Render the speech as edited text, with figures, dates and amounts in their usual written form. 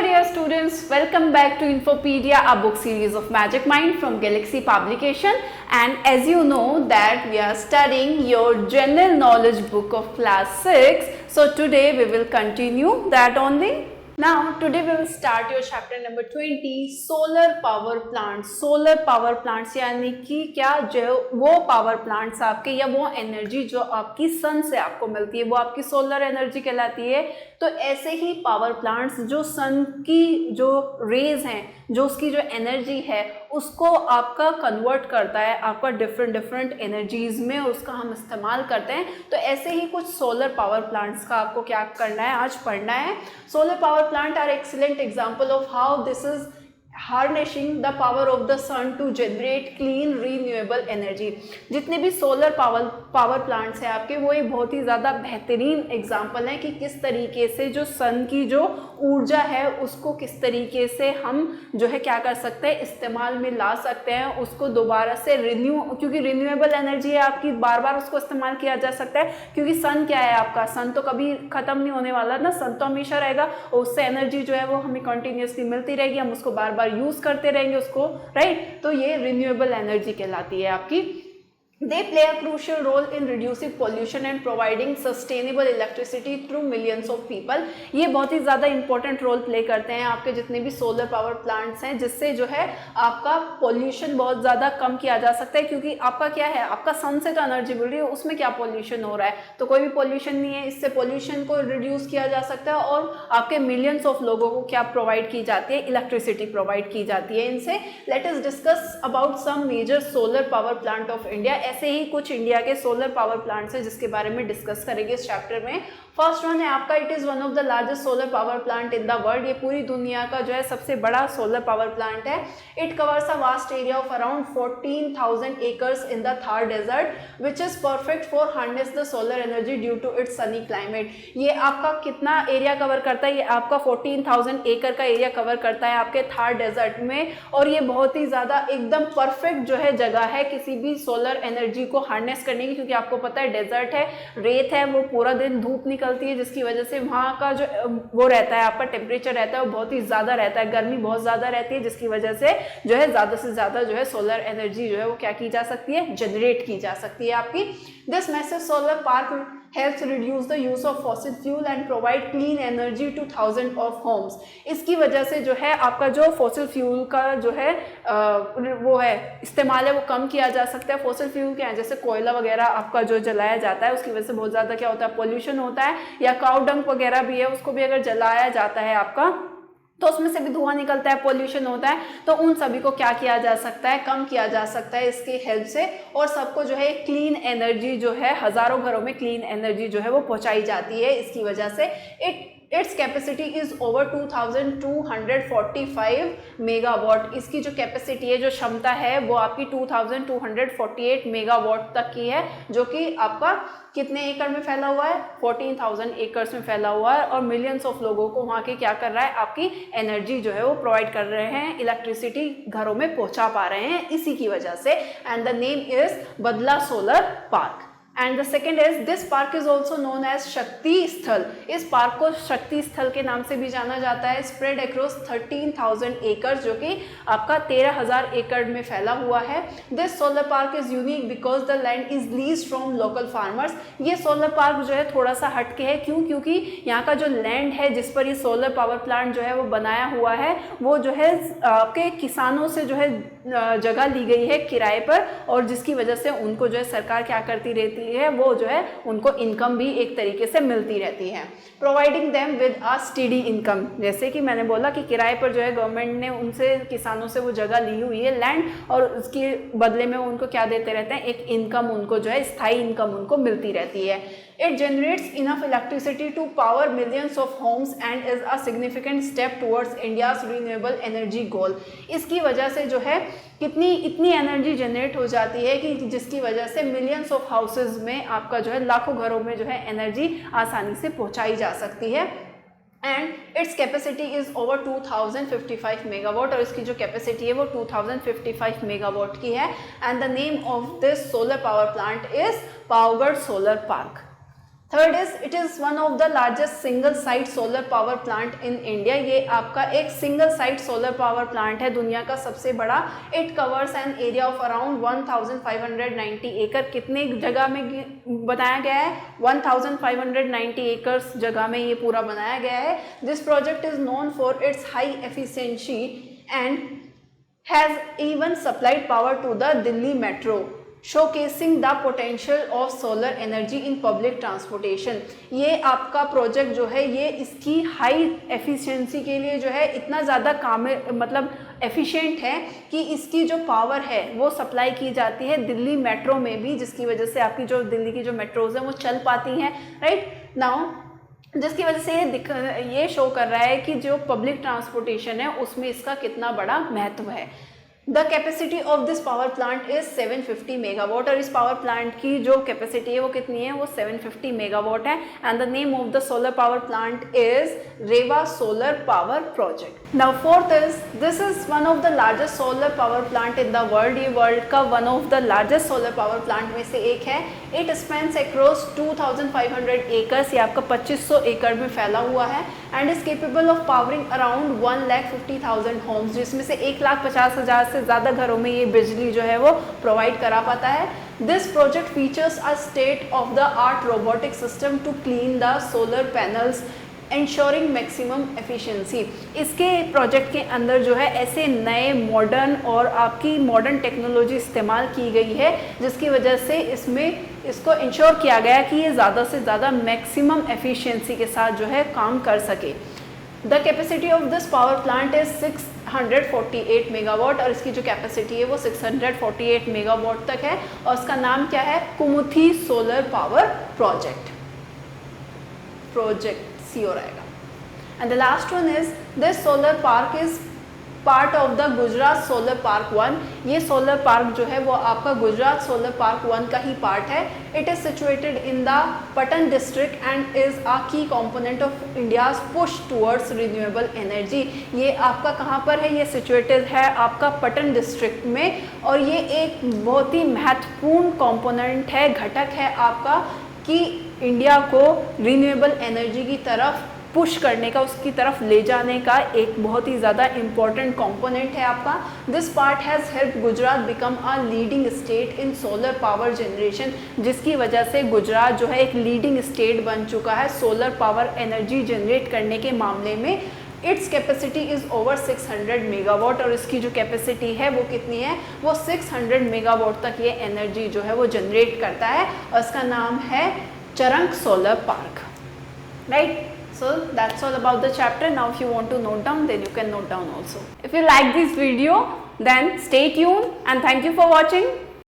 dear students, welcome back to Infopedia, a book series of Magic Mind from Galaxy Publication. And as you know that we are studying your general knowledge book of class 6. So today we will continue that only. Now today we will start your chapter number 20, solar power plants. Solar power plants यानी कि क्या, जो वो power plants आपके या वो energy जो आपकी सन से आपको मिलती है वो आपकी सोलर एनर्जी कहलाती है। तो ऐसे ही पावर प्लांट्स जो सन की जो रेज हैं, जो उसकी जो एनर्जी है उसको आपका कन्वर्ट करता है आपका डिफरेंट एनर्जीज में, उसका हम इस्तेमाल करते हैं। तो ऐसे ही कुछ सोलर पावर प्लांट्स का आपको क्या करना है, आज पढ़ना है। Solar power plant are excellent example of how this is harnessing the power of the sun to generate clean renewable energy। जितने भी सोलर पावर प्लांट्स हैं आपके, वो एक बहुत ही ज़्यादा बेहतरीन एग्जाम्पल है कि किस तरीके से जो सन की जो ऊर्जा है उसको किस तरीके से हम जो है क्या कर सकते हैं, इस्तेमाल में ला सकते हैं, उसको दोबारा से क्योंकि रिन्यूएबल एनर्जी है आपकी, बार बार उसको इस्तेमाल किया जा सकता है। क्योंकि सन क्या है आपका, सन तो कभी ख़त्म नहीं होने वाला ना, सन तो हमेशा रहेगा और उससे एनर्जी जो है वो हमें कंटिन्यूसली मिलती रहेगी, हम उसको बार बार यूज़ करते रहेंगे उसको, राइट। तो ये रिन्यूएबल एनर्जी कहलाती है आपकी। They play a crucial role in reducing pollution and providing sustainable electricity through millions of people। ये बहुत ही ज़्यादा इंपॉर्टेंट रोल प्ले करते हैं आपके जितने भी सोलर पावर प्लांट्स हैं, जिससे जो है आपका पोल्यूशन बहुत ज़्यादा कम किया जा सकता है। क्योंकि आपका क्या है, आपका सन से तो एनर्जी मिल रही है, उसमें क्या पोल्यूशन हो रहा है, तो कोई भी पोल्यूशन नहीं है। इससे पोल्यूशन को रिड्यूस किया जा सकता है और आपके मिलियंस ऑफ लोगों को क्या प्रोवाइड की जाती है, इलेक्ट्रिसिटी प्रोवाइड की जाती है इनसे। Let us discuss about some major solar power plant of India. ऐसे ही कुछ इंडिया के सोलर पावर प्लांट्स हैं जिसके बारे में डिस्कस करेंगे इस चैप्टर में। फर्स्ट वन है आपका, it is one of the largest solar power plant in the world. ये पूरी दुनिया का जो है सबसे बड़ा सोलर पावर प्लांट है। It covers a vast area of around 14,000 acres in the Thar desert which is perfect for harness the solar energy due to its sunny climate. ये आपका कितना एरिया कवर करता है, ये आपका 14,000 एकड़ का एरिया कवर करता है आपके थार डेजर्ट में। और ये बहुत ही ज़्यादा एकदम परफेक्ट जो है जगह है किसी भी सोलर एनर्जी को हार्नेस करने की। क्योंकि आपको पता है डेजर्ट है, रेत है, वो पूरा दिन धूप निकलती है, जिसकी वजह से वहाँ का जो वो रहता है आपका टेम्परेचर रहता है वो बहुत ही ज़्यादा रहता है, गर्मी बहुत ज़्यादा रहती है, जिसकी वजह से जो है ज़्यादा से ज़्यादा जो है सोलर एनर्जी जो है वो क्या की जा सकती है, जनरेट की जा सकती है आपकी। This massive solar park helps reduce the use of fossil fuel and provide clean energy to thousands of homes। इसकी वजह से जो है आपका जो फॉसिल फ्यूल का जो है वो है इस्तेमाल है वो कम किया जा सकता है। फॉसिल फ्यूल क्या है, जैसे कोयला वगैरह आपका जो जलाया जाता है उसकी वजह से बहुत ज़्यादा क्या होता है, पोल्यूशन होता है। या काउ डंग वगैरह भी है, उसको भी अगर जलाया जाता है आपका तो उसमें से भी धुआं निकलता है, पोल्यूशन होता है। तो उन सभी को क्या किया जा सकता है, कम किया जा सकता है इसके हेल्प से। और सबको जो है क्लीन एनर्जी जो है, हज़ारों घरों में क्लीन एनर्जी जो है वो पहुंचाई जाती है इसकी वजह से। Its capacity is over 2245 megawatt. इसकी जो कैपेसिटी है, जो क्षमता है वो आपकी 2248 मेगावाट तक की है, जो कि आपका कितने एकड़ में फैला हुआ है, 14,000 एकर्स में फैला हुआ है। और मिलियंस ऑफ लोगों को वहाँ के क्या कर रहा है, आपकी एनर्जी जो है वो प्रोवाइड कर रहे हैं, इलेक्ट्रिसिटी घरों में पहुँचा पा रहे हैं इसी की वजह से। And the name is Bhadla solar park. And the second is this park is also known as Shakti Sthal. इस पार्क को शक्ति स्थल के नाम से भी जाना जाता है। स्प्रेड अक्रॉस 13,000 एकड़, जो कि आपका 13,000 एकड़ में फैला हुआ है। This solar park is unique because the land is lease from local farmers. ये सोलर पार्क जो है थोड़ा सा हटके है, क्यों, क्योंकि यहाँ का जो लैंड है जिस पर ये सोलर पावर प्लांट जो है वो बनाया हुआ है, वो जो है आपके किसानों से जो है जगह ली गई है किराए पर, और जिसकी वजह से उनको जो है सरकार क्या करती रहती है, वो जो है उनको इनकम भी एक तरीके से मिलती रहती है। Providing them with a steady income. जैसे कि मैंने बोला कि किराए पर जो है गवर्नमेंट ने उनसे, किसानों से वो जगह ली हुई है लैंड, और उसके बदले में उनको क्या देते रहते हैं, एक इनकम उनको जो है स्थायी इनकम उनको मिलती रहती है। It generates enough electricity to power millions of homes and is a significant step towards India's renewable energy goal। इसकी वजह से जो है इतनी एनर्जी जनरेट हो जाती है कि जिसकी वजह से मिलियंस ऑफ हाउसेज में आपका जो है लाखों घरों में जो है एनर्जी आसानी से पहुंचाई जा सकती है। And its capacity is over 2055 megawatt, और इसकी जो कैपेसिटी है वो 2055 मेगावाट की है। And the name of this solar power plant is Pavagada solar park. Third is it is one of the largest single site solar power plant in India. ये आपका एक single site solar power plant है, दुनिया का सबसे बड़ा। It covers an area of around 1590 acre. कितने जगह में बनाया गया है? 1590 एकर्स जगह में ये पूरा बनाया गया है। This project is known for its high efficiency and has even supplied power to the Delhi metro, showcasing the potential of solar energy in public transportation। ये आपका प्रोजेक्ट जो है ये इसकी हाई एफिशिएंसी के लिए जो है इतना ज़्यादा काम मतलब एफिशिएंट है कि इसकी जो पावर है वो सप्लाई की जाती है दिल्ली मेट्रो में भी, जिसकी वजह से आपकी जो दिल्ली की जो मेट्रोज हैं वो चल पाती हैं, राइट नाउ। जिसकी वजह से ये शो कर रहा है कि जो पब्लिक ट्रांसपोर्टेशन है उसमें इसका कितना बड़ा महत्व है। The capacity of this power plant is 750 megawatt, और इस पावर प्लांट की जो कैपेसिटी है वो कितनी है? वो 750 मेगावाट है। And the name of the solar power plant is Rewa solar power project. Now fourth is this is one of the largest solar power plant in the world. ये world का one of the largest solar power plant में से एक है। It Spence across 2500 acres, ये आपका 2500 एकड़ में फैला हुआ है। And is capable of powering around 1,50,000 homes, जिसमें से 1,50,000 से ज़्यादा घरों में ये बिजली जो है वो प्रोवाइड करा पाता है। This project features a state of the art robotic system to clean the solar panels ensuring maximum efficiency. इसके प्रोजेक्ट के अंदर जो है ऐसे नए मॉडर्न और आपकी मॉडर्न टेक्नोलॉजी इस्तेमाल की गई है, जिसकी वजह से इसको इंश्योर किया गया कि ये ज़्यादा से ज़्यादा मैक्सिमम एफिशिएंसी के साथ जो है काम कर सके। The capacity of this power plant is 648 megawatt, और इसकी जो कैपेसिटी है वो 648 मेगावाट तक है। और उसका नाम क्या है? कुमुथी सोलर पावर प्रोजेक्ट सी हो रहेगा। And the last one is this solar park is part of the Gujarat solar park 1। ये सोलर पार्क जो है वो आपका गुजरात सोलर पार्क 1 का ही पार्ट है। It is situated in the Patan district and is a key component of India's push towards renewable energy. ये आपका कहाँ पर है? ये सिचुएटेड है आपका पटन डिस्ट्रिक्ट में, और ये एक बहुत ही महत्वपूर्ण कंपोनेंट है, घटक है आपका, कि इंडिया को रिन्यूएबल एनर्जी की तरफ पुश करने का, उसकी तरफ ले जाने का एक बहुत ही ज़्यादा इम्पॉर्टेंट कंपोनेंट है आपका। This part has help Gujarat become a leading state in solar power generation, जिसकी वजह से गुजरात जो है एक लीडिंग स्टेट बन चुका है सोलर पावर एनर्जी जनरेट करने के मामले में। Its capacity is over 600 megawatt, और इसकी जो कैपेसिटी है वो कितनी है? वो 600 मेगावाट तक ये एनर्जी जो है वो जनरेट करता है, और इसका नाम है Charanka solar park, right? So that's all about the chapter. Now if you want to note down, then you can note down also. If you like this video, then stay tuned and thank you for watching.